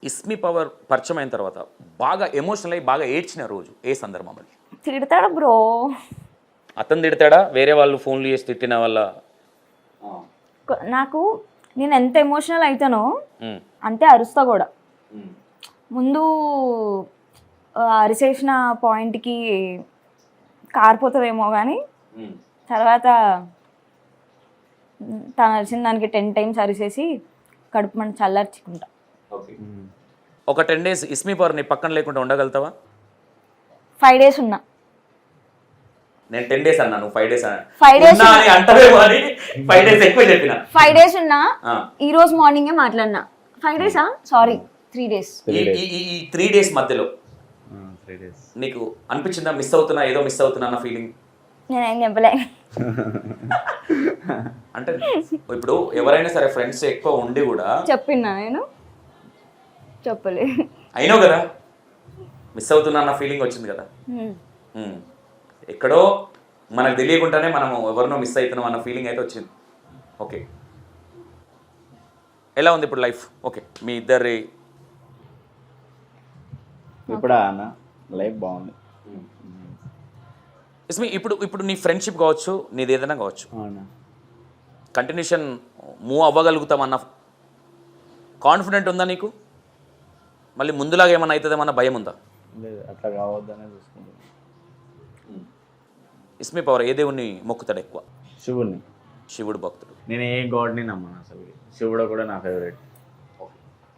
ఇస్మి power పరిచయం అయిన తర్వాత బాగా ఎమోషనల్ అయ్యి బాగా ఏడ్చిన రోజు ఏ సందర్భం అది? తిడతాడు బ్రో. అతను తిడతాడా, వేరే వాళ్ళు ఫోన్లు చేసి తిట్టిన వల్ల? నాకు నేను ఎంత ఎమోషనల్ అవుతానో అంతే అరుస్తా కూడా. ముందు అరిసేసిన పాయింట్కి కారిపోతుందేమో కానీ తర్వాత తను అరిసిన దానికి 10 times అరిసేసి కడుపు మన చల్లార్చుకుంటా. ఒక 10 days ఇస్మి పవర్ నీ పక్కన లేకుండా ఉండగలుగుతావా? 5 days ఉన్నా. నేను 10 days అన్నా, నువ్వు 5 days అన్నా. 5 days ఉన్నా అని అంటావేమో అని 5 days ఎక్కువ చెప్పిన. 5 days ఉన్నా. ఈ రోజు మార్నింగే మాట్లాడినా. 5 days సారీ 3 days. ఈ 3 days మధ్యలో నీకు అనిపించిందా మిస్ అవుతున్నా, ఏదో మిస్ అవుతున్నా అన్న ఫీలింగ్? నేనేం చెప్పలే. అంటే ఇప్పుడు ఎవరైనా సరే ఫ్రెండ్స్ ఎక్కువ ఉండి కూడా చెప్పినా నేను చెప్పలే. అయినావు కదా, మిస్ అవుతున్నా అన్న ఫీలింగ్ వచ్చింది కదా. ఎక్కడో మనకు తెలియకుండానే మనము ఎవరినో మిస్ అవుతున్నాం అన్న ఫీలింగ్ అయితే వచ్చింది. ఓకే, ఎలా ఉంది ఇప్పుడు లైఫ్? ఓకే, మీ ఇద్దరి ఇప్పుడు అన్న లైఫ్ బాగుంది. ఇస్మి ఇప్పుడు నీ ఫ్రెండ్షిప్ కావచ్చు, నీది ఏదైనా కావచ్చు, కంటిన్యూషన్ మూవ్ అవ్వగలుగుతామన్న కాన్ఫిడెంట్ ఉందా నీకు? మళ్ళీ ముందులాగా ఏమన్నా అవుతుందేమన్నా భయం ఉందా? లేదు, అట్లా కావద్దనే చూసుకుంటాను. ఇస్మి పవర్ ఏ దేవుణ్ణి మొక్కుతాడు ఎక్కువ? శివుడిని. శివుడు భక్తుడు. నేను ఏ గాడ్ని నమ్మను అసలు. శివుడు కూడా నా ఫేవరెట్.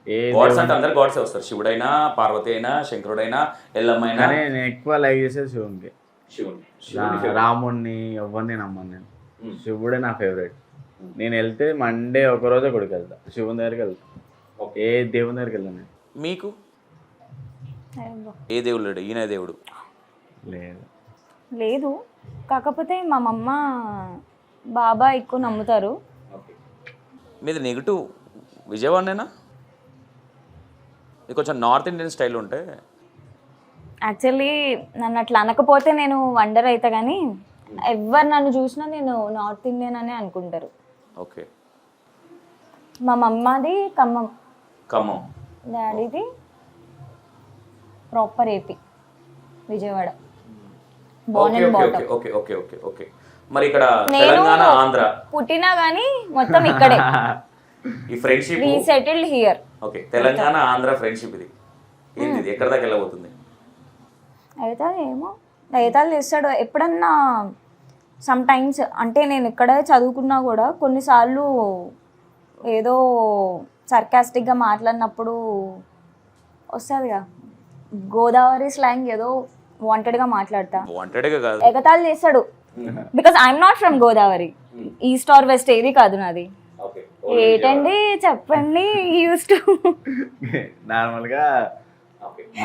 ఏ గాడ్స్ అంటే అందరు గాడ్సే వస్తారు, శివుడైనా, పార్వతి అయినా, శంకరుడైనా, ఎల్లమ్మైనా. నేను ఎక్కువ లైక్ చేసేది శివునికి. రాముడిని ఎవరిని నమ్మను నేను. శివుడే నా ఫేవరెట్. నేను వెళ్తే మండే ఒకరోజే గుడికి వెళ్తా, శివుని దగ్గరికి వెళ్తా. ఏ దేవుని దగ్గరికి వెళ్ళాను నేను. మీకు ఏ దేవుడు లేడు? ఈయన దేవుడు లేదు. లేదు, కాకపోతే మా మమ్మ బాబా ఎక్కువ నమ్ముతారు. మీది నెగిటివ్ విజయవాడనేనా? ఇది కొంచెం నార్త్ ఇండియన్ స్టైల్ ఉంటే. యాక్చువల్లీ నన్ను అట్లా అనకపోతే నేను వండర్ అవుతా, కానీ ఎవరు నన్ను చూసినా నేను నార్త్ ఇండియన్ అనే అనుకుంటారు. ఓకే, మా మమ్మది ఖమ్మం, ఖమ్మం. డాడీది proper AP, Vijayawada. Okay okay okay okay okay okay. మరి ఇక్కడ తెలంగాణ, ఆంధ్ర పుట్టినా కానీ మొత్తం ఇక్కడే. ఈ friendship settled here. Okay, Telangana Andhra friendship ఇది ఏంది? ఇది ఎక్కడ దాకా వెళ్ళబోతుంది? అయితే ఏమో దయతాలు చేస్తాడు ఎప్పుడన్నా. సమ్ టైమ్స్ అంటే నేను ఇక్కడే చదువుకున్నా కూడా కొన్నిసార్లు ఏదో సర్కాస్టిక్గా మాట్లాడినప్పుడు వస్తుందిగా గోదావరి స్లాంగ్, ఏదో వాంటెడ్గా మాట్లాడతా. వాంటెడ్గా కాదు, ఎగతాళి చేస్తాడు. Because I'm not from Godavari, east or west ఏది కాదు నాది. ఏంటండి చెప్పండి. యూస్ టు నార్మల్గా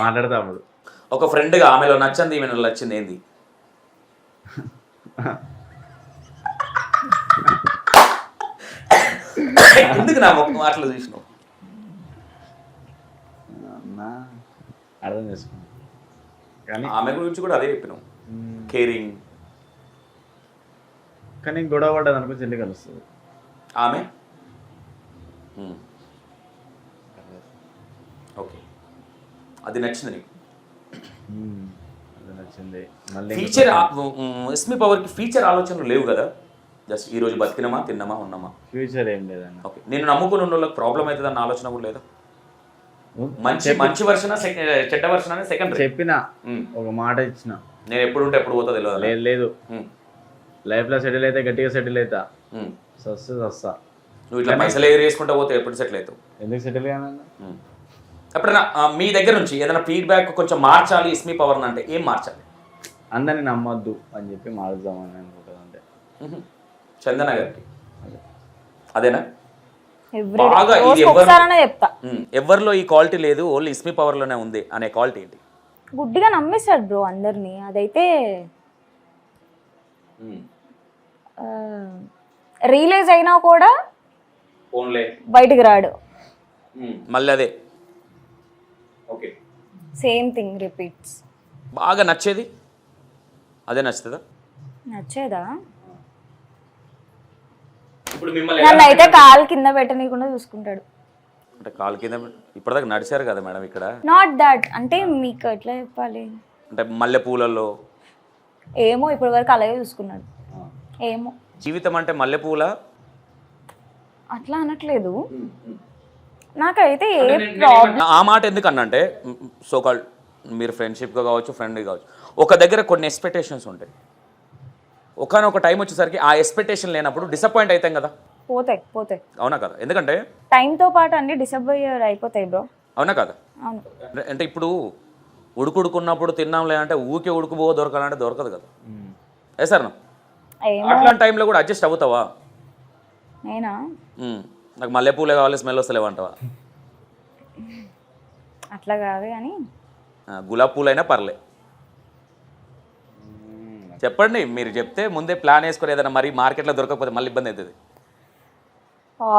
మాట్లాడతాడు. ఒక ఫ్రెండ్గా ఆమెలో నచ్చింది, ఈమెలో నచ్చింది ఏంది? ఎందుకు నా మాటలు చూసినావు? అర్థం చేసుకున్నాను, కానీ ఆమె గురించి కూడా అదే చెప్పినావు, కేరింగ్. కానీ గొడవ పడ్డది అనుకో చెల్లి కలుస్తుంది ఆమె. ఓకే, అది నచ్చింది నీకు? అది నచ్చింది. మళ్ళీ ఫీచర్ ఇస్మి పవర్కి ఫీచర్ ఆలోచనలు లేవు కదా, జస్ట్ ఈ రోజు బతికినామా, తిన్నామా, ఉన్నామా. ఫ్యూచర్ ఏం లేదన్న. ఓకే, నేను నమ్ముకుని ఉన్న వాళ్ళకి ప్రాబ్లం అవుతుంది అన్న ఆలోచన కూడా లేదా? మంచి వర్షన్ చెడ్డ వర్షన్ అని సెకండ్ చెప్పిన ఒక మాట ఇచ్చిన. నేను ఎప్పుడు ఉంటే ఎప్పుడు పోతా తెలియదు. లేదు లేదు, లైఫ్లో సెటిల్ అయితే గట్టిగా సెటిల్ అవుతా, సస్తా. నువ్వు ఇట్లా పైసలు ఎగిరి వేసుకుంటా పోతే ఎప్పుడు సెటిల్ అవుతావు? ఎందుకు సెటిల్ కానన్నా? ఎప్పుడైనా మీ దగ్గర నుంచి ఏదైనా ఫీడ్బ్యాక్ కొంచెం మార్చాలి ఇస్మి పవర్ అంటే ఏం మార్చాలి? అందరిని నమ్మొద్దు అని చెప్పి మార్చుదామని అనుకుంటుంది. అంటే చందన గారికి అదేనా? చెప్తా ఎవరిలో ఈ క్వాలిటీ లేదు, ఓన్లీ ఇస్మి పవర్ లోనే ఉంది అనే క్వాలిటీ ఏంటి? గుడ్డిగా నమ్మేశాడు బ్రో అందరినీ. అదైతే రియలైజ్ అయినా కూడా బయటికి రాడు. మళ్ళీ అదే ఓకే, సేమ్ థింగ్ రిపీట్స్. బాగా నచ్చేది అదే నచ్చుతుందా? నచ్చేదా? ఇప్పుడు మిమ్మల్ని నన్ను అయితే కాలు కింద పెట్టనీయకుండా చూసుకుంటాడు. అంటే కాలు కింద ఇప్పటిదాకా నడిచారు కదా మేడం ఇక్కడ. నాట్ దట్, అంటే మీకు ఎట్లా చెప్పాలి, అంటే మల్లెపూలలో ఏమో ఇప్పటి వరకు అలాగే చూసుకున్నాడు. ఏమో జీవితం అంటే మల్లెపూల అట్లా అనట్లేదు, నాకైతే ఏ ప్రాబ్లం. ఆ మాట ఎందుకు అన్నంటే సో కాల్ మీరు ఫ్రెండ్షిప్గా కావచ్చు, ఫ్రెండ్గా కావచ్చు, ఒక దగ్గర కొన్ని ఎక్స్పెక్టేషన్స్ ఉంటాయి. ఒకనొక టైం వచ్చేసరికి ఆ ఎక్స్పెక్టేషన్ లేనప్పుడు డిసప్పాయింట్ అవుతాం కదా. పోతాయి పోతాయి, అవునా కదా? ఎందుకంటే టైంతో పాటు అన్ని డిసప్పాయింట్ అయిపోతాయి బ్రో. అవునా కదా? అవును. అంటే ఇప్పుడు ఉడుకుడుకున్నప్పుడు తిన్నాంలే అంటే ఊకే ఉడుకుబో దొరకాలంటే దొరకదు కదా. ఏ సార్ ఏమో అట్లాంటి టైంలో కూడా అడ్జస్ట్ అవుతావా? నేనా, నాకు మల్లెపూలే కావాలి స్మెల్ వస్తలేవు అంటావా? అట్లా కాదు కానీ గులాబ్ పూలైనా పర్లే. చెప్పండి, మీరు చెప్తే ముందే ప్లాన్ వేసుకొని ఏదైనా మరి మార్కెట్లో దొరకకపోతే మళ్ళీ ఇబ్బంది అవుతుంది.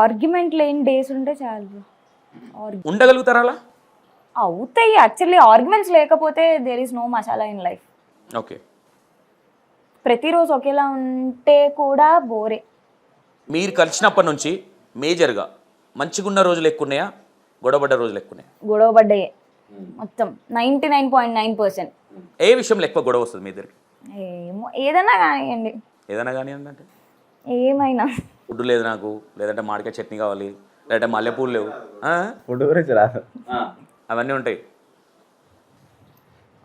ఆర్గ్యుమెంట్ లేని డేస్ ఉంటే చాలు బ్రో. ఉండగలుగుతారా అలా? అవుతాయి యాక్చువల్లీ, ఆర్గ్యుమెంట్స్ లేకపోతే there is no masala in life. Okay. ప్రతిరోజు ఒకేలా ఉంటే కూడా బోరే. మీరు కలిసినప్పటి నుంచి మేజర్గా మంచిగున్న రోజులు ఎక్కువ ఉన్నాయా, గొడవపడ్డ రోజులు ఎక్కువ ఉన్నాయా? గొడవ పడ్డాయి మొత్తం 99.9%. ఏ విషయంలో ఎక్కువ గొడవ వస్తుంది మీ ఇద్దరికి? ఏమో ఏదైనా కానివ్వండి, ఏదైనా కానీ అంటే ఏమైనా. ఫుడ్ లేదు నాకు, లేదంటే మామిడికాయ చట్నీ కావాలి, లేదంటే మల్లెపూలు లేవు, ఫుడ్ గురించి రాదు, అవన్నీ ఉంటాయి.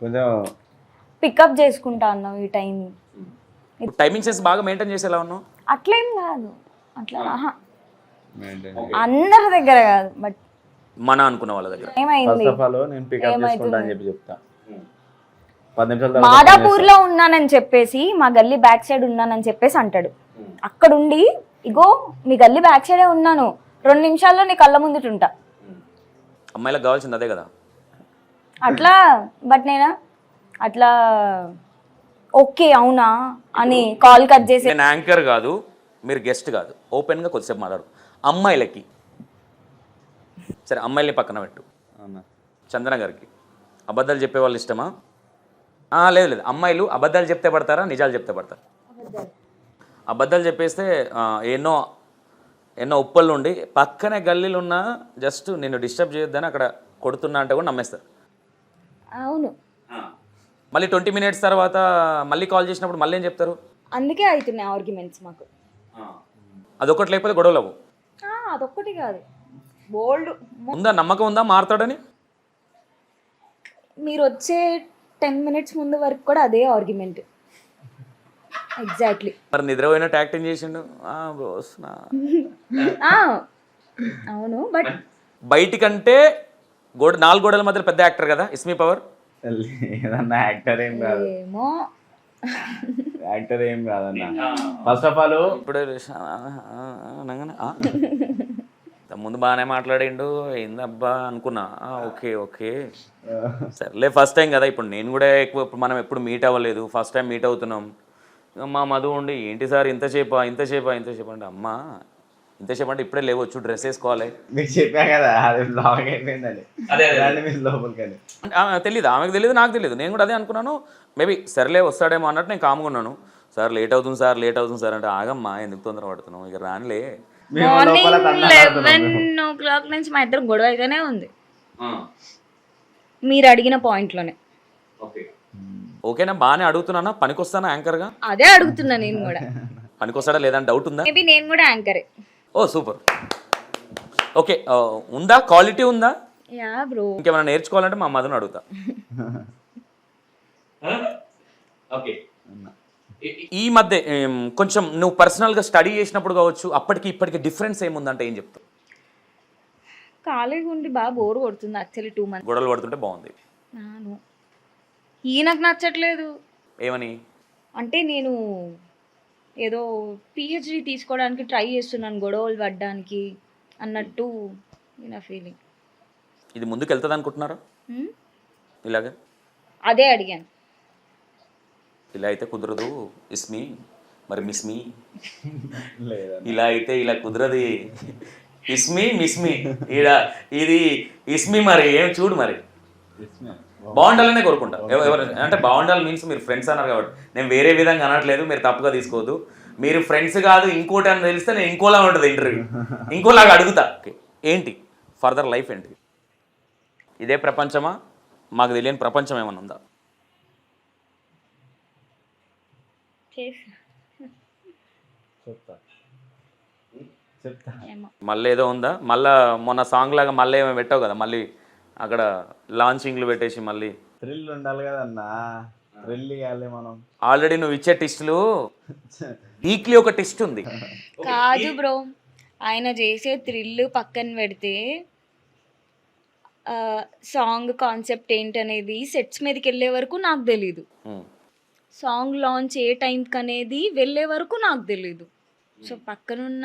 కొంచెం పికప్ చేసుకుంటా అన్నావు ఈ టైం. టైమింగ్ సెన్స్ బాగా మెయింటైన్ చేసేలా ఉన్నావు. అట్లేం కాదు, అట్లా అందరి దగ్గర కాదు, బట్ మన అనుకున్న వాళ్ళ దగ్గర. ఏమైంది, ఫస్ట్ ఆఫ్ ఆల్ నేను పికప్ చేసుకుంటా అని చెప్పి చెప్తా. 10 నిమిషాల తర్వాత మాదాపూర్ లో ఉన్నానని చెప్పేసి మా గల్లీ బ్యాక్ సైడ్ ఉన్నానని చెప్పేసి అంటాడు. అక్కడుండి ఇగో మీ గల్లీ బ్యాక్ సైడే ఉన్నాను, 2 నిమిషాల్లో నీ కళ్ళ ముందుంటా. అమ్మాయిలకు కావాల్సింది అదే కదా. అట్లా బట్ నేనా అట్లా ఓకే అవునా అని కాల్ కట్ చేసి. నేను యాంకర్ కాదు, మీరు గెస్ట్ కాదు, ఓపెన్గా కొద్దిసేపు మాట్లాడు. అమ్మాయిలకి సరే, అమ్మాయిల్ని పక్కన పెట్టు. చందన గారికి అబద్ధాలు చెప్పే వాళ్ళు ఇష్టమా? లేదు లేదు, అమ్మాయిలు అబద్ధాలు చెప్తే పడతారా, నిజాలు చెప్తే పడతారా? అబద్ధాలు చెప్పేస్తే ఎన్నో ఎన్నో ఉప్పలు ఉండి పక్కనే గల్లీలు ఉన్నా జస్ట్ నిన్ను డిస్టర్బ్ చేయొద్దని అక్కడ కొడుతున్నా అంటే కూడా నమ్మేస్తారు. అవును, మళ్ళీ 20 మినిట్స్ తర్వాత మళ్ళీ కాల్ చేసినప్పుడు మళ్ళీ ఏం చెప్తారు? అందుకే అవుతున్నాయి ఆర్గ్యుమెంట్స్ మాకు. అదొకటి లేకపోతే గొడవలు. అదొక్కటి కాదు, బోల్డ్. ఉందా నమ్మకం, ఉందా మారుతాడని? మీరు వచ్చే 10 మినిట్స్ ముందు వరకు కూడా అదే ఆర్గ్యుమెంట్ ఎగ్జాక్ట్లీ. మరి నిద్రపోయినట్టు యాక్టింగ్ చేసిండు. అవును, బట్ బయటికంటే 4 గోడల మధ్య పెద్ద యాక్టర్ కదా ఇస్మీ పవర్. ఏదన్నా యాక్టర్ ఏం కాదు, ఏమో యాక్టర్ ఏం కాదన్న. ఫస్ట్ ఆఫ్ ఆల్ ఇప్పుడు ముందు బాగానే మాట్లాడిండు, ఏందబ్బా అనుకున్నా. ఓకే ఓకే సర్లే, ఫస్ట్ టైం కదా. ఇప్పుడు నేను కూడా ఎక్కువ, ఇప్పుడు మనం ఎప్పుడు మీట్ అవ్వలేదు, ఫస్ట్ టైం మీట్ అవుతున్నాం. మా మధు ఉండి ఏంటి సార్ ఇంతసేపా అంటే, అమ్మా ఇంతసేపు అంటే ఇప్పుడే లేవచ్చు, డ్రెస్ వేసుకోవాలి. మీకు చెప్పా కదా అది బ్లాగ్ అయిపోయిందని. లోపలికి తెలీదు, ఆమెకు తెలియదు, నాకు తెలియదు. నేను కూడా అదే అనుకున్నాను. మేబీ సర్లే వస్తాడేమో అన్నట్టు నేను కాముకున్నాను. సార్ లేట్ అవుతుంది సార్ అంటే, ఆగమ్మా ఎందుకు తొందర పడుతున్నావు, ఇక రానిలే. మార్నింగ్ 11 o'clock నుంచి మా ఇద్దరు గొడవ అయితేనే ఉంది, మీరు అడిగిన పాయింట్లోనే. ఓకేనా, బాగానే అడుగుతున్నానా, పనికొస్తానా యాంకర్గా? అదే అడుగుతున్నా నేను కూడా. పనికొస్తాడా లేదని డౌట్ ఉందా? మేబీ నేను కూడా యాంకరే. ఓ సూపర్. ఓకే, ఉందా, క్వాలిటీ ఉందా? Yeah bro. ఇంకేమైనా నేర్చుకోవాలంటే మా మధుని అడుగుతా. ఓకే, ఈ మధ్య కొంచెం నువ్వు పర్సనల్గా స్టడీ చేసినప్పుడు కావచ్చు, అప్పటికి ఇప్పటికి డిఫరెన్స్ ఏముందంటే ఏం చెప్తావు? ఖాళీగా ఉండి బాగా బోర్ కొడుతుంది యాక్చువల్లీ. 2 months గొడవలు పడుతుంటే బాగుంది. ఈయనకు నచ్చట్లేదు. ఏమని అంటే నేను ఏదో పిహెచ్డి తీసుకోవడానికి ట్రై చేస్తున్నాను గొడవలు పడ్డానికి అన్నట్టు నా ఫీలింగ్. ఇది ముందుకు వెళ్తుంది అనుకుంటున్నారా ఇలాగే? అదే అడిగాను. ఇలా అయితే కుదరదు ఇస్మి, మరి మిస్మి. ఇలా అయితే ఇలా కుదరది ఇస్మి మిస్మి. ఇది ఇస్మి, మరి ఏం చూడు, మరి బాగుండాలనే కోరుకుంటా. ఎవరు అంటే బాగుండాలి మీన్స్ మీరు ఫ్రెండ్స్ అన్నారు కాబట్టి నేను వేరే విధంగా అనట్లేదు, మీరు తప్పుగా తీసుకోవద్దు. మీరు ఫ్రెండ్స్ కాదు ఇంకోటి అని తెలిస్తే నేను ఇంకోలా ఉంటుంది ఇంటర్వ్యూ, ఇంకోలాగా అడుగుతా. ఏంటి ఫర్దర్ లైఫ్ ఏంటి? ఇదే ప్రపంచమా? మాకు తెలియని ప్రపంచం ఏమైనా ఉందా? చెప్తా చెప్తా. మళ్ళీ ఏదో ఉందా? మళ్ళీ మొన్న సాంగ్ లాగా మళ్ళీ ఏమో పెట్టావు కదా, మళ్ళీ అక్కడ లాంచింగ్లు పెట్టేసి మళ్ళీ థ్రిల్ ఉండాలి కదన్నా, థ్రిల్ ఇవ్వాలి మనం. ఆల్రెడీ నువ్వు ఇచ్చే టిస్టులు వీక్లీ ఒక టిస్ట్ ఉంది. కాదు బ్రో, ఆయన చేసే థ్రిల్ పక్కన పెడితే సాంగ్ కాన్సెప్ట్ ఏంటనేది సెట్స్ మీదకి వెళ్ళే వరకు నాకు తెలీదు. సాంగ్ లాంచ్ ఏ టైంకి అనేది వెళ్ళే వరకు నాకు తెలీదు. సో పక్కనున్న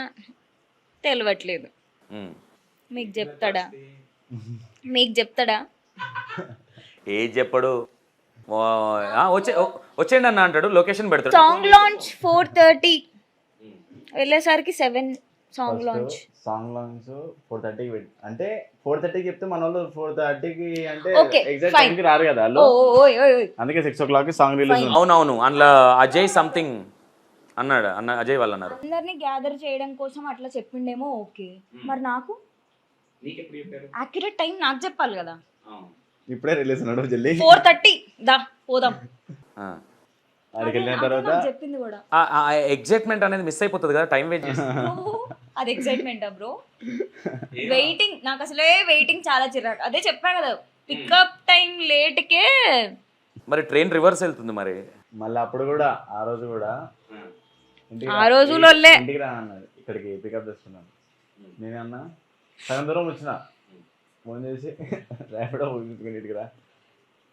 తెలియట్లేదు. మీకు చెప్తాడా? ఏ చెప్పడు, వచ్చేయండి అన్న అంటాడు, లొకేషన్ పెడతాడు. సాంగ్ లాంచ్ 4:30, వెళ్ళేసరికి 7. సాంగ్ లాంచ్ 4:30కి పెట్టి, అంటే 4:30కి చెప్తే మన వాళ్ళు 4:30కి అంటే Okay, ఎగ్జాక్ట్ fine. టైంకి రారు కదా వాళ్ళు. అందుకే 6 o'clock సాంగ్ రిలీజ్. అవునవును, అందులో అజయ్ సంథింగ్ అన్నాడు, అజయ్ వాళ్ళు అన్నారు. అందరినీ గ్యాదర్ చేయడం కోసం అట్లా చెప్పిండేమో. ఓకే, మరి నాకు యాక్యురేట్ టైం నాకు చెప్పాలి కదా. ఇప్పుడే రిలీజ్ అన్నాడు జల్లి. 4:30 దా పోదాం. అక్కడికి వెళ్ళిన తర్వాత చెప్పింది కూడా ఎగ్జైట్మెంట్ అనేది మిస్ అయిపోతుంది కదా, టైం వేస్ట్ చేసి. అది ఎక్సైట్మెంటా బ్రో? వెయిటింగ్, నాకు అసలే వెయిటింగ్ చాలా చిరాకు. అదే చెప్పా కదా, పికప్ టైం లేట్కే. మరి ట్రైన్ రివర్స్ వెళ్తుంది మరి. మళ్ళీ అప్పుడు కూడా ఆ రోజు కూడా ఆ రోజులోనే ఇంటికి రా అన్నది, ఇక్కడికి పికప్ చేసుకున్నాను. నేనన్నా సగం దూరం వచ్చిన, ఫోన్ చేసి ర్యాపిడో ఊహించుకుని ఇంటికి రా,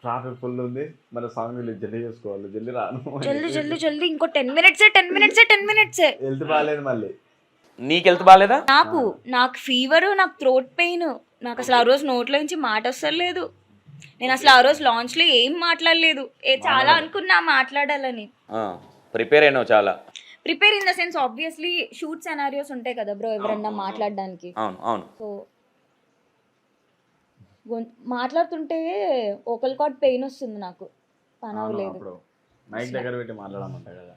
ట్రాఫిక్ ఫుల్ ఉంది, మరి సాంగ్ జల్దీ చేసుకోవాలి, జల్దీ రాను, జల్దీ ఇంకో 10 minutes. హెల్త్ బాగాలేదు మళ్ళీ. నీకు హెల్త్ బాగాలేదా? నాకు ఫీవర్, నాకు థ్రోట్ పెయిన్, నాకు అసలు ఆ రోజు నోట్లో నుంచి మాట వస్తలేదు. నేను అసలు ఆ రోజు లాంచ్ లో ఏం మాట్లాడలేదు. చాలా అనుకున్నా మాట్లాడాలని. ప్రిపేర్ అయినావు చాలా. Prepare in the sense obviously shoot scenarios ఉంటాయి కదా బ్రో, ఎవరన్నా మాట్లాడడానికి. అవును. సో మాట్లాడుతుంటే ఓకల్ కార్డ్ పెయిన్ వస్తుంది నాకు, పని అవ్వలేదు. మైక్ దగ్గర పెట్టి మాట్లాడమంటా కదా.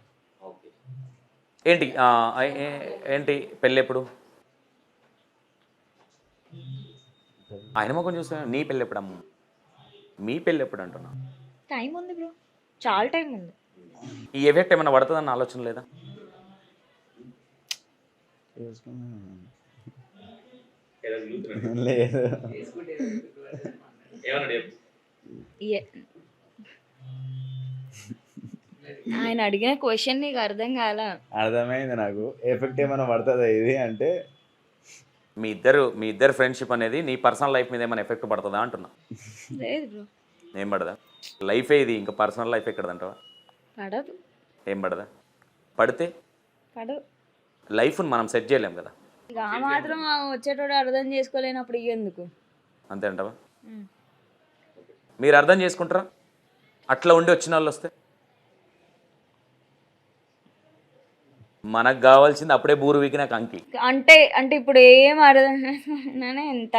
ఏంటి పెళ్ళి ఎప్పుడు? ఆయన మొక్కం చూస్తా. నీ పెళ్ళి ఎప్పుడు అమ్మ? మీ పెళ్ళి ఎప్పుడు అంటున్నా? టైం ఉంది బ్రో, చాలా టైం ఉంది. ఈ ఎఫెక్ట్ ఏమైనా పడుతుందన్న ఆలోచన లేదా? లేదు. ఆయన అడిగిన క్వశ్చన్ నీకు అర్థం కాల? అర్థమైంది నాకు. ఎఫెక్ట్ ఏమైనా పడుతుందా ఇది అంటే? మీ ఇద్దరు ఫ్రెండ్షిప్ అనేది నీ పర్సనల్ లైఫ్ మీద ఏమైనా ఎఫెక్ట్ పడుతుందా అంటున్నా. లేదు బ్రో, ఏం పడదా? లైఫే ఇది, ఇంకా పర్సనల్ లైఫ్ ఎక్కడదంటావా? పడదు. ఏం పడదా? పడితే పడదు. లైఫ్ని మనం సెట్ చేయలేం కదా. ఇక ఆ మాత్రం వచ్చేటోడు అర్థం చేసుకోలేనప్పుడు ఎందుకు? అంతే అంటావా? మీరు అర్థం చేసుకుంటారా అట్లా ఉండి వచ్చిన వాళ్ళు వస్తే? మనకు కావాల్సింది అప్పుడే బూరు వీకిన కంకి. అంటే ఇప్పుడు ఏం అర్థం ఎంత.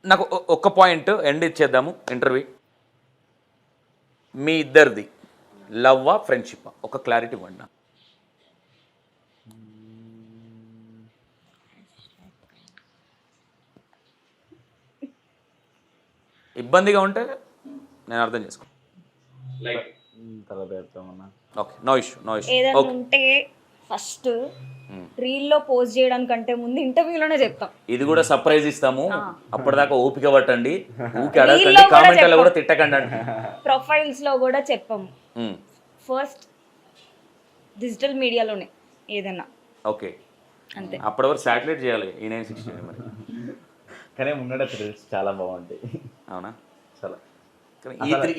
నాకు ఒక్క పాయింట్ ఎండ్ ఇచ్చేద్దాము ఇంటర్వ్యూ. మీ ఇద్దరిది లవ్వా ఫ్రెండ్షిప్పా? ఒక క్లారిటీ ఇవ్వండి. ఇబ్బందిగా ఉంటే నేను అర్థం చేసుకో. తర్వాత చెప్తామన్నా. Okay, no issue. ఏదైనా ఉంటే ఫస్ట్ రీల్లో పోస్ట్ చేయడానికంటే ముందు ఇంటర్వ్యూలోనే చెప్తాం. ఇది కూడా సర్ప్రైజ్ ఇస్తాము, అప్పటిదాకా ఓపిక పట్టండి, ఊపిక అడగండి, కామెంట్లలో కూడా తిట్టకండి అండి. ప్రొఫైల్స్ లో కూడా చెప్పాము. ఫస్ట్ డిజిటల్ మీడియాలోనే ఏదైనా. ఓకే, అంతే. అప్పటి వరకు శాటిలైట్ చేయాలి ఈ 960 మరి. కానీ ముంగడ థ్రిల్స్ చాలా బాగుంటాయి. అవునా? చాలా.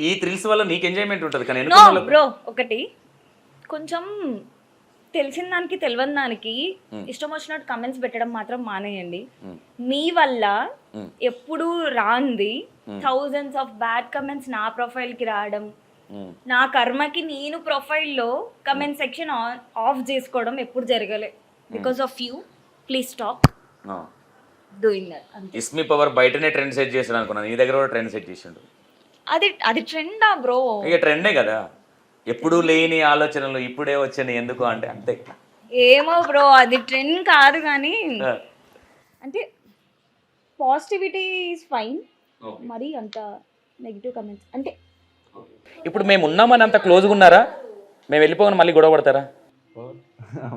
ఈ థ్రిల్స్ వల్ల నీకు ఎంజాయ్మెంట్ ఉంటుంది. కానీ బ్రో ఒకటి కొంచెం తెలిసిన దానికి తెలియని దానికి ఇష్టం వచ్చినట్టు కమెంట్స్ పెట్టడం మాత్రం మానేయండి. మీ వల్ల ఎప్పుడు రాంది థౌజండ్స్ ఆఫ్ బ్యాడ్ కమెంట్స్ నా ప్రొఫైల్ కి రావడం, నా కర్మకి నేను ప్రొఫైల్లో కమెంట్ సెక్షన్ ఆఫ్ చేసుకోవడం ఎప్పుడు జరగలే. Because of you, please stop doing that. ఇస్మి పవర్ బయటనే ట్రెండ్ సెట్ చేసాడు అనుకున్నాను, నీ దగ్గర కూడా ట్రెండ్ సెట్ చేసిండు. అది ట్రెండా బ్రో? ఇక ట్రెండే కదా, ఎప్పుడు లేని ఆలోచనలు ఇప్పుడే వచ్చాను ఎందుకు అంటే అంతే. ఏమో బ్రో, అది ట్రెండ్ కాదు కానీ అంటే పాజిటివిటీ ఈజ్ ఫైన్, మరి అంత నెగిటివ్ కమెంట్స్ అంటే ఇప్పుడు మేము ఉన్నామని అంత క్లోజ్గా ఉన్నారా? మేము వెళ్ళిపోగానే మళ్ళీ గొడవ పడతారా?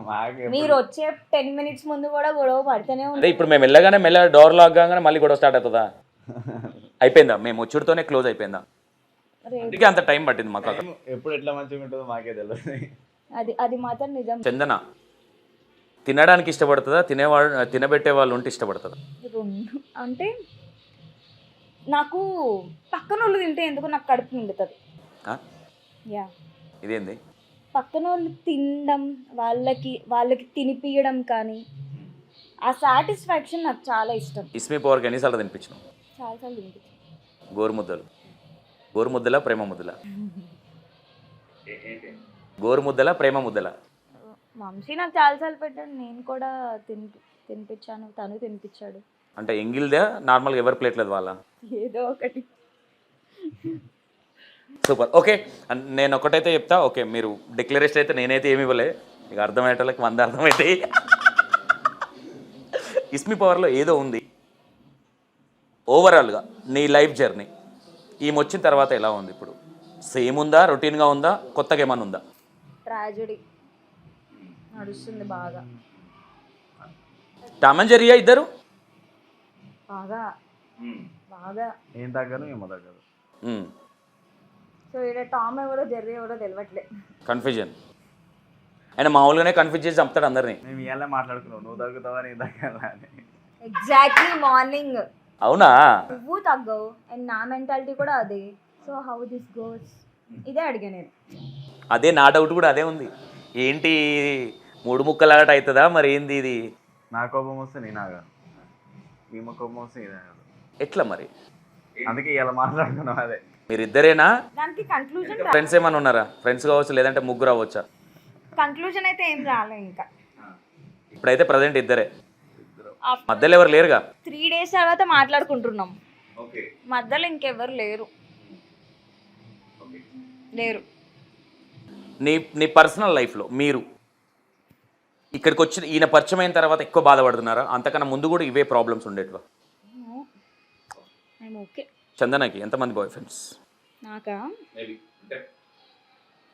మాకు మీరు వచ్చే 10 minutes ముందు కూడా గొడవ పడుతూనే అదే ఇప్పుడు మేము వెళ్ళగానే మెల్ల డోర్ లాక్ కాగానే మళ్ళీ గొడవ స్టార్ట్ అవుతుందా? అయిపోయిందా? మేము వచ్చుడితోనే క్లోజ్ అయిపోయిందా? అందుకే అంత టైం పట్టింది మాకు అక్కడ. ఎప్పుడు ఎట్లా మంచిగా ఉంటుందో మాకే తెలియదు. అది మాత్రం నిజం. చందన తినడానికి ఇష్టపడుతుందా, తినబెట్టే వాళ్ళు ఉంటే ఇష్టపడుతుందా? రెండు అంటే నాకు పక్కన వాళ్ళు తింటే ఎందుకు నాకు కడుపు నిండుతుంది. ఆ? యా, ఇదేంది? పక్కన వాళ్ళు తినడం, వాళ్ళకి తినిపియడం కానీ ఆ సాటిస్ఫాక్షన్ నాకు చాలా ఇష్టం. ఇస్మి పవర్కి ఎన్నిసార్లు తినిపించినావు? చాలాసార్లు తినిపించాను. గోరుముద్దలు. గోరుముద్దల ప్రేమ ముద్దల? గోరుముద్దల ప్రేమ ముద్దల? వంశీ నాకు చాలాసార్లు పెట్టాడు, నేను కూడా తినిపించాను, తను తినిపించాడు. అంటే ఎంగిల్దా నార్మల్గా ఎవరు ప్లేట్లేదు వాళ్ళ? ఏదో ఒకటి. సూపర్. ఓకే, నేను ఒకటైతే చెప్తా. ఓకే, మీరు డిక్లరేషన్ అయితే నేనైతే ఏమి ఇవ్వలే, ఇక అర్థమయ్యేటోళ్ళకి 100 అర్థమవుతాయి. ఇస్మి పవర్లో ఏదో ఉంది ఓవరాల్గా నీ లైఫ్ జర్నీ. ఈమె వచ్చిన తర్వాత ఎలా ఉంది ఇప్పుడు? సేమ్ ఉందా, రొటీన్గా ఉందా, కొత్తగా ఏమన్నా ఉందా? ట్రాజెడీ నడుస్తుంది బాగా. టామ్ అండ్ జెర్రీయా ఇద్దరు? బాగా బాగా. ఏం తగ్గదు ఏమో తగ్గదు. సో ఇక్కడ టామ్ ఎవరో జెర్రీ ఎవరో తెలియట్లే. కన్ఫ్యూజన్. ఆయన మామూలుగానే కన్ఫ్యూజ్ చేసి చంపుతాడు అందరినీ. మేము ఇవాళ మాట్లాడుకున్నాం, నువ్వు తగ్గుతావా నేను తగ్గాలా అని. Exactly morning. అవునా? నువ్వు తగ్గవు అండ్ నా మెంటాలిటీ కూడా అదే. సో హౌ దిస్ గోస్ ఇదే అడిగా నేను. అదే నా డౌట్ కూడా అదే ఉంది. ఏంటి 3 ముక్కలాట అవుతుందా మరి ఏంది ఇది? నా కోపం వస్తే నేనాగా, ఈమె కోపం వస్తే ఇదాగా. ఎట్లా మరి? అందుకే ఇలా మాట్లాడుకున్నాం. అదే మీరిద్దరేనా? దానికి కంక్లూజన్ ఫ్రెండ్స్ ఏమైనా ఉన్నారా? ఫ్రెండ్స్ కావచ్చు, లేదంటే ముగ్గురు అవ్వచ్చా? కంక్లూజన్ అయితే ఏం రాలే ఇంకా. ఇప్పుడైతే ప్రజెంట్ ఇద్దరే, మధ్యలో ఎవరు లేరుగా. 3 days తర్వాత మాట్లాడుకుంటున్నాం. మధ్యలో ఇంకెవరు లేరు. నీ పర్సనల్ లైఫ్లో మీరు ఇక్కడికి వచ్చి ఈయన పరిచయం అయిన తర్వాత ఎక్కువ బాధపడుతున్నారా? అంతకన్నా ముందు కూడా ఇవే ప్రాబ్లమ్స్ ఉండేటివా? ఓకే. చందనకి ఎంతమంది బాయ్ ఫ్రెండ్స్? నాకా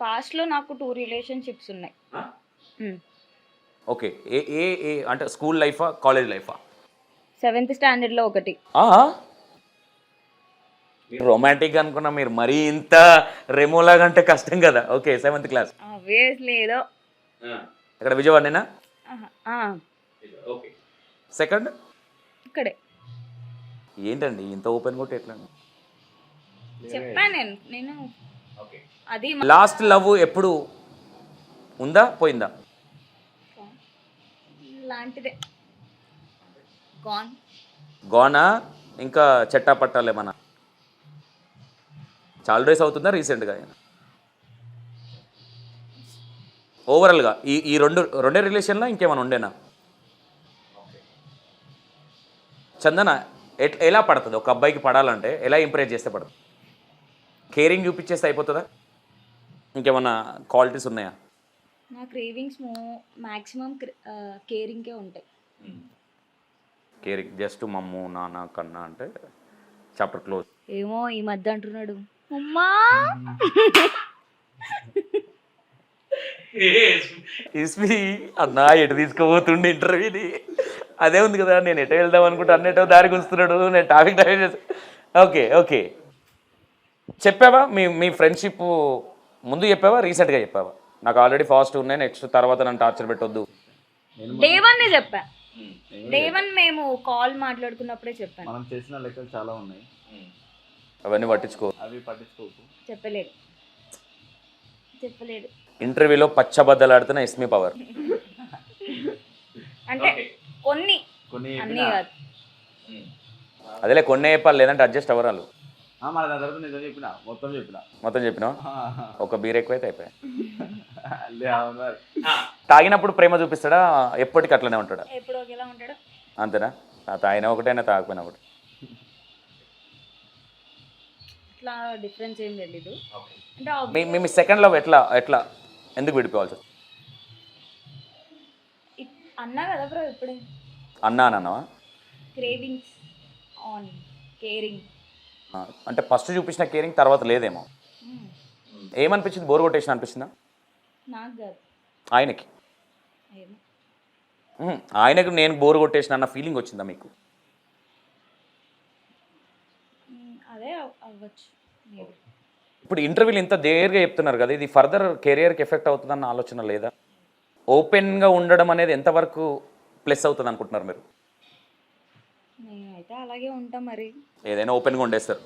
పాస్ట్లో నాకు 2 relationships ఉన్నాయి. ఓకే, ఏ ఏ ఏ అంటే స్కూల్ లైఫా, కాలేజ్ లైఫా? 7th standardలో ఒకటి. రొమాంటిక్ అనుకున్నా, మీరు మరీ ఇంత రెమోలాగా అంటే కష్టం కదా. Okay, 7th class. ఆబ్వియస్లీ ఏదో ఇక్కడ విజయవాడనేనా? సెకండ్ ఇక్కడే. ఏంటండి ఇంత ఓపెన్ కొట్టి ఎట్లా? చెప్పాను నేను. అది లాస్ట్ లవ్ ఎప్పుడు ఉందా, పోయిందా? లాంటిదే. గోనా? ఇంకా చెట్టా పట్టాలు ఏమన్నా? చాలా డేస్ అవుతుందా రీసెంట్గా? ఓవరాల్గా ఈ రెండే రిలేషన్లో ఇంకేమైనా ఉండేనా? చందన ఎలా పడుతుంది? ఒక అబ్బాయికి పడాలంటే ఎలా ఇంప్రెస్ చేస్తే పడుతుంది? కేరింగ్ చూపించేస్తే అయిపోతుందా? ఇంకేమన్నా క్వాలిటీస్ ఉన్నాయా? నా క్రేవింగ్స్ మ్యాక్సిమం కేరింగ్కే ఉంటాయి. కేరింగ్ జస్ట్ మమ్ము నాన్న కన్నా అంటే చాప్టర్ క్లోజ్. ఏమో ఈ మధ్య అంటున్నాడు అమ్మా. ఇస్మి అన్నా ఎటు తీసుకుపోతుండే ఇంటర్వ్యూని? అదే ఉంది కదా, నేను ఎటో వెళ్దాం అనుకుంటే అన్నెటో దారికి వస్తున్నాడు, నేను టాపిక్ డ్రైవ్ చేసి. ఓకే ఓకే, చెప్పావా మీ ఫ్రెండ్షిప్ ముందు చెప్పావా, రీసెంట్గా చెప్పావా? నాకు ఆల్రెడీ ఫాస్ట్ ఉన్నాయి, నెక్స్ట్ తర్వాత నన్ను టార్చర్ పెట్టొద్దు. డే 1 చెప్పా. డే 1 మేము కాల్ మాట్లాడుకున్నప్పుడే చెప్పాను. మనం చేసిన లెక్కలు చాలా ఉన్నాయి, అవన్నీ పట్టించుకో. అవి పట్టించుకోకు. చెప్పలేదు. ఇంటర్వ్యూలో పచ్చబద్దలాడుతున్న ఇస్మి పవర్ అంటే కొన్ని అన్నీ కాదు. అదేలే కొన్ని చెప్పాలి, లేదంటే అడ్జస్ట్ అవ్వరాలు. మన తర్వాత నిజం చెప్పిన మొత్తం చెప్పినా ఒక బీర్ ఎక్కువైతే అయిపోయాయి. తాగినప్పుడు ప్రేమ చూపిస్తాడా, ఎప్పటికీ అట్లనే ఉంటాడా? ఎప్పుడు ఒకేలా ఉంటాడు. అంతేనా? తాగినా ఒకటైనా తాగకపోయినా ఒకటి. ఇట్లా డిఫరెన్స్ ఏం తెలీదు. అంటే మీ సెకండ్ లవ్ ఎట్లా ఎందుకు విడిపోవాల్సి? అన్నా కదా బ్రో, ఇప్పుడే అన్నా అన్నావా? Cravings on caring. అంటే ఫస్ట్ చూపించిన కేరింగ్ తర్వాత లేదేమో. ఏమనిపించింది? బోర్ కొట్టేసిన అనిపించిందా? నాకు కాదు, ఆయనకి. ఏమో. ఆయనకు నేను బోర్ కొట్టేసిన అన్న ఫీలింగ్ వచ్చిందా మీకు? అదే అవ్వచ్చు మేబీ. ఇప్పుడు ఇంటర్వ్యూలు ఇంత దేర్గా చెప్తున్నారు కదా, ఇది ఫర్దర్ కెరియర్కి ఎఫెక్ట్ అవుతుందన్న ఆలోచన లేదా? ఓపెన్గా ఉండడం అనేది ఎంతవరకు ప్లస్ అవుతుంది అనుకుంటున్నారు మీరు? నేనైతే అలాగే ఉంటా మరి. ఏదైనా ఓపెన్గా ఉండేస్తారు.